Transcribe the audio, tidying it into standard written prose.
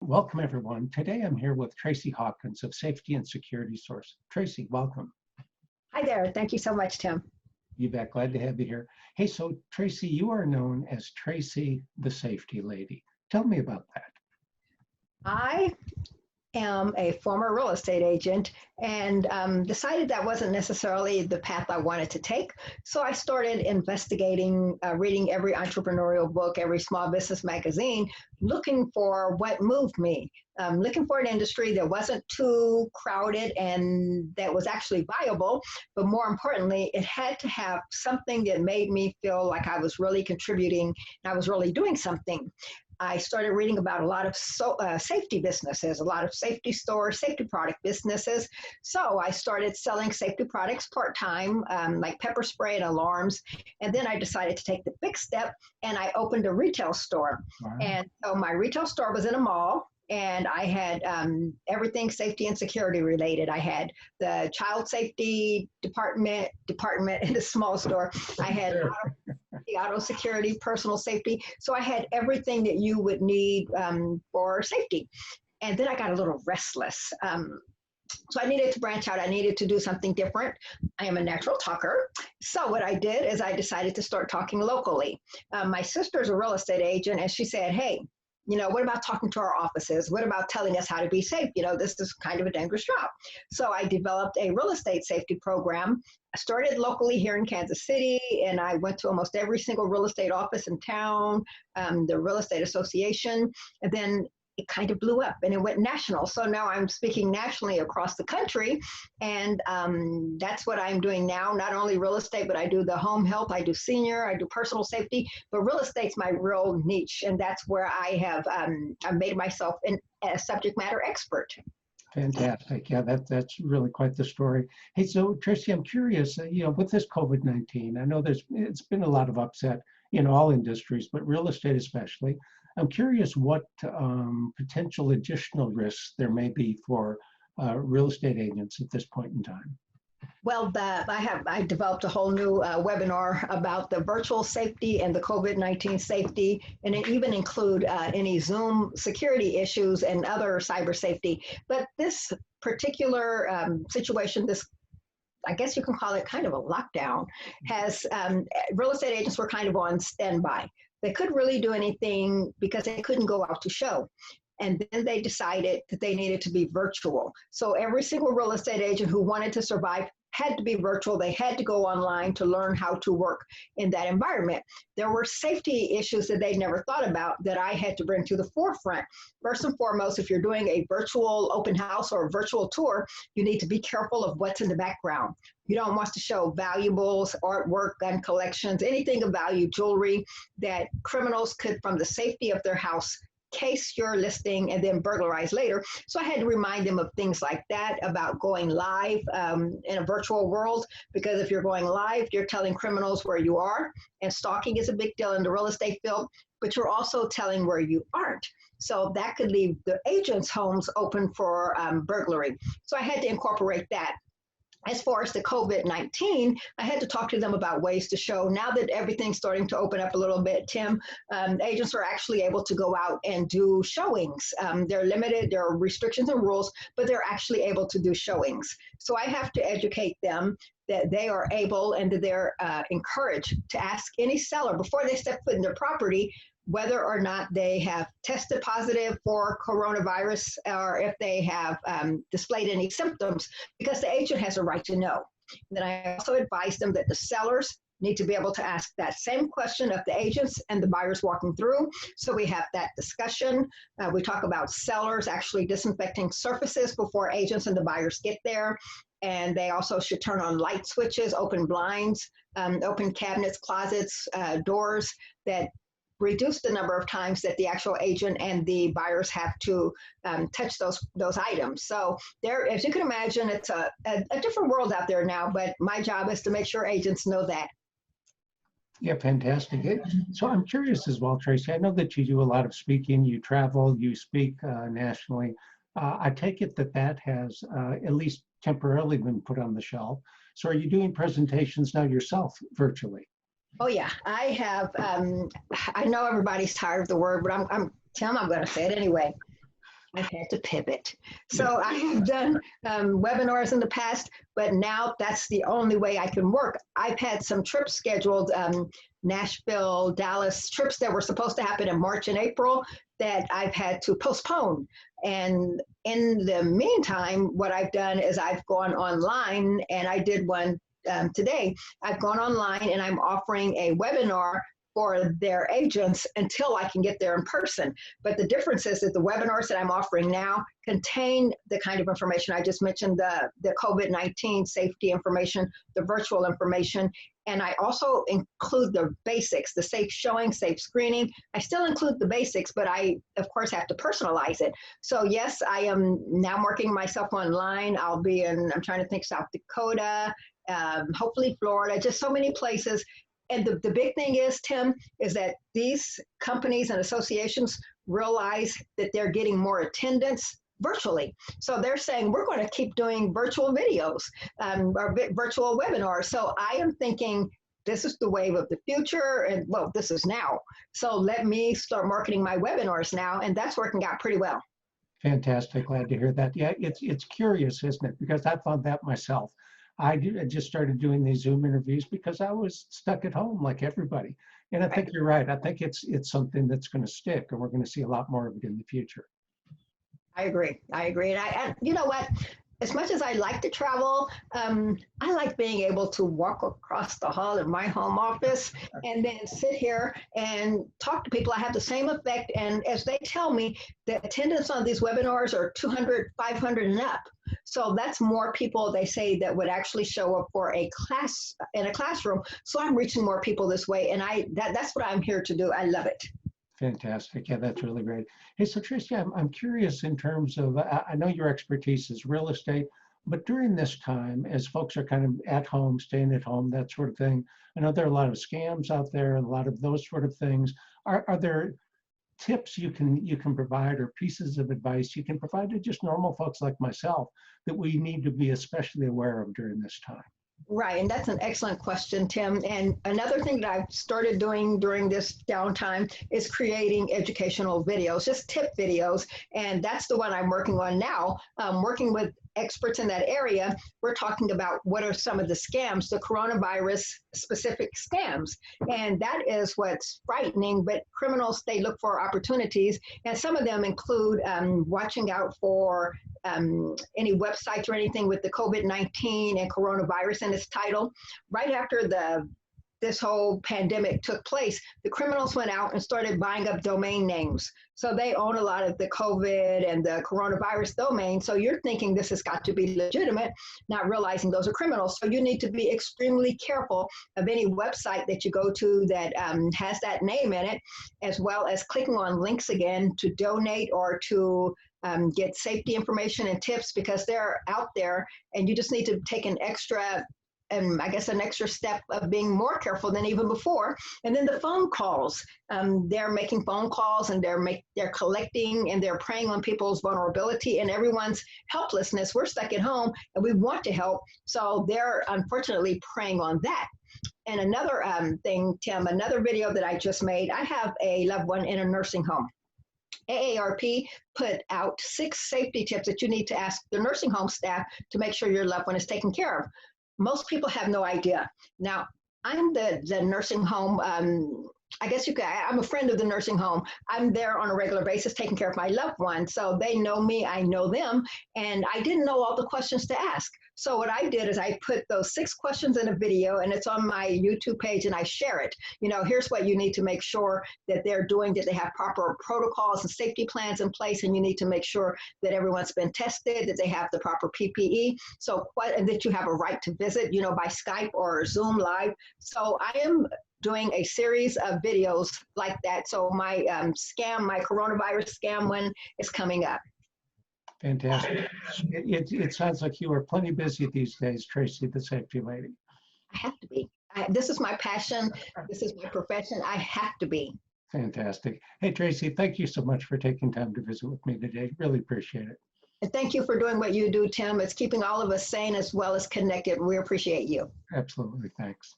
Welcome, everyone. Today I'm here with Tracey Hawkins of Safety and Security Source. Tracey, welcome. Hi there. Thank you so much, Tim. You bet. Glad to have you here. Hey, so Tracey, you are known as Tracey the Safety Lady. Tell me about that. I am a former real estate agent and decided that wasn't necessarily the path I wanted to take. So I started investigating, reading every entrepreneurial book, every small business magazine, looking for what moved me, looking for an industry that wasn't too crowded and that was actually viable. But more importantly, it had to have something that made me feel like I was really contributing and I was really doing something. I started reading about a lot of safety businesses, a lot of safety stores, safety product businesses. So I started selling safety products part-time, like pepper spray and alarms. And then I decided to take the big step and I opened a retail store. Wow. And so my retail store was in a mall. And I had everything safety and security related. I had the child safety department in the small store. I had the auto security, personal safety. So I had everything that you would need for safety. And then I got a little restless. So I needed to branch out. I needed to do something different. I am a natural talker. So what I did is I decided to start talking locally. My sister's a real estate agent, and she said, hey, what about talking to our offices? What about telling us how to be safe? This is kind of a dangerous job. So I developed a real estate safety program. I started locally here in Kansas City, and I went to almost every single real estate office in town, the real estate association, and then it kind of blew up and it went national. So now I'm speaking nationally across the country. And that's what I'm doing now. Not only real estate, but I do the home health, I do senior, I do personal safety, but real estate's my real niche. And that's where I have I've made myself a subject matter expert. Fantastic. Yeah, that's really quite the story. Hey, so Tracey, I'm curious, with this COVID-19, I know it's been a lot of upset in all industries, but real estate especially. I'm curious what potential additional risks there may be for real estate agents at this point in time. Well, I developed a whole new webinar about the virtual safety and the COVID-19 safety, and it even include any Zoom security issues and other cyber safety. But this particular situation, I guess you can call it kind of a lockdown, has real estate agents were kind of on standby. They couldn't really do anything because they couldn't go out to show. And then they decided that they needed to be virtual. So every single real estate agent who wanted to survive had to be virtual. They had to go online to learn how to work in that environment. There were safety issues that they never thought about that I had to bring to the forefront. First and foremost, if you're doing a virtual open house or a virtual tour, you need to be careful of what's in the background. You don't want to show valuables, artwork, gun collections, anything of value, jewelry that criminals could, from the safety of their house, case your listing and then burglarize later. So I had to remind them of things like that about going live in a virtual world, because if you're going live, you're telling criminals where you are, and stalking is a big deal in the real estate field, but you're also telling where you aren't. So that could leave the agents' homes open for burglary. So I had to incorporate that. As far as the COVID-19, I had to talk to them about ways to show. Now that everything's starting to open up a little bit, Tim, agents are actually able to go out and do showings. They're limited, there are restrictions and rules, but they're actually able to do showings. So I have to educate them that they are able and that they're encouraged to ask any seller before they step foot in their property whether or not they have tested positive for coronavirus or if they have displayed any symptoms, because the agent has a right to know. And then I also advise them that the sellers need to be able to ask that same question of the agents and the buyers walking through. So we have that discussion. We talk about sellers actually disinfecting surfaces before agents and the buyers get there. And they also should turn on light switches, open blinds, open cabinets, closets, doors, that reduce the number of times that the actual agent and the buyers have to touch those items. So there, as you can imagine, it's a different world out there now, but my job is to make sure agents know that. Yeah, fantastic. So I'm curious as well, Tracey, I know that you do a lot of speaking, you travel, you speak nationally. I take it that has at least temporarily been put on the shelf. So are you doing presentations now yourself virtually? Oh yeah, I have. I know everybody's tired of the word, but Tim, I'm going to say it anyway. I've had to pivot. So I have done webinars in the past, but now that's the only way I can work. I've had some trips scheduled, Nashville, Dallas trips that were supposed to happen in March and April that I've had to postpone. And in the meantime, what I've done is I've gone online, and I did one today. I've gone online and I'm offering a webinar for their agents until I can get there in person. But the difference is that the webinars that I'm offering now contain the kind of information I just mentioned, the COVID-19 safety information, the virtual information, and I also include the basics, the safe showing, safe screening. I still include the basics, but I, of course, have to personalize it. So yes, I am now working myself online. I'll be in, I'm trying to think, South Dakota, hopefully Florida, just so many places. And the big thing is, Tim, is that these companies and associations realize that they're getting more attendance virtually. So they're saying, we're going to keep doing virtual videos or virtual webinars. So I am thinking, this is the wave of the future. And well, this is now. So let me start marketing my webinars now. And that's working out pretty well. Fantastic. Glad to hear that. Yeah, it's curious, isn't it? Because I found that myself. I just started doing these Zoom interviews because I was stuck at home like everybody. And I think you're right. I think it's something that's going to stick, and we're going to see a lot more of it in the future. I agree. I agree. And you know what? As much as I like to travel, I like being able to walk across the hall in my home office and then sit here and talk to people. I have the same effect. And as they tell me, the attendance on these webinars are 200, 500 and up. So that's more people, they say, that would actually show up for a class in a classroom. So I'm reaching more people this way. And that's what I'm here to do. I love it. Fantastic. Yeah, that's really great. Hey, so Tracey, I'm curious in terms of, I know your expertise is real estate, but during this time, as folks are kind of at home, staying at home, that sort of thing, I know there are a lot of scams out there, a lot of those sort of things. Are there tips you can provide, or pieces of advice you can provide to just normal folks like myself that we need to be especially aware of during this time? Right, and that's an excellent question, Tim. And another thing that I've started doing during this downtime is creating educational videos, just tip videos. And that's the one I'm working on now. Working with experts in that area, we're talking about what are some of the scams, the coronavirus specific scams. And that is what's frightening, but criminals, they look for opportunities. And some of them include watching out for any websites or anything with the COVID-19 and coronavirus in its title. Right after this whole pandemic took place, the criminals went out and started buying up domain names. So they own a lot of the COVID and the coronavirus domains. So you're thinking this has got to be legitimate, not realizing those are criminals. So you need to be extremely careful of any website that you go to that has that name in it, as well as clicking on links again to donate or to get safety information and tips, because they're out there, and you just need to take an extra step of being more careful than even before. And then the phone calls, they're making phone calls, and they're collecting, and they're preying on people's vulnerability and everyone's helplessness. We're stuck at home and we want to help. So they're unfortunately preying on that. And another thing, Tim, another video that I just made, I have a loved one in a nursing home. AARP put out 6 safety tips that you need to ask the nursing home staff to make sure your loved one is taken care of. Most people have no idea. Now, I'm the nursing home, I guess you could, I'm a friend of the nursing home. I'm there on a regular basis taking care of my loved one. So they know me, I know them, and I didn't know all the questions to ask. So what I did is I put those 6 questions in a video, and it's on my YouTube page, and I share it. You know, here's what you need to make sure that they're doing, that they have proper protocols and safety plans in place, and you need to make sure that everyone's been tested, that they have the proper PPE, and that you have a right to visit, you know, by Skype or Zoom Live. So I am doing a series of videos like that. So my my coronavirus scam one is coming up. Fantastic. It sounds like you are plenty busy these days, Tracey the Safety Lady. I have to be. This is my passion. This is my profession. I have to be. Fantastic. Hey, Tracey, thank you so much for taking time to visit with me today. Really appreciate it. And thank you for doing what you do, Tim. It's keeping all of us sane as well as connected. We appreciate you. Absolutely. Thanks.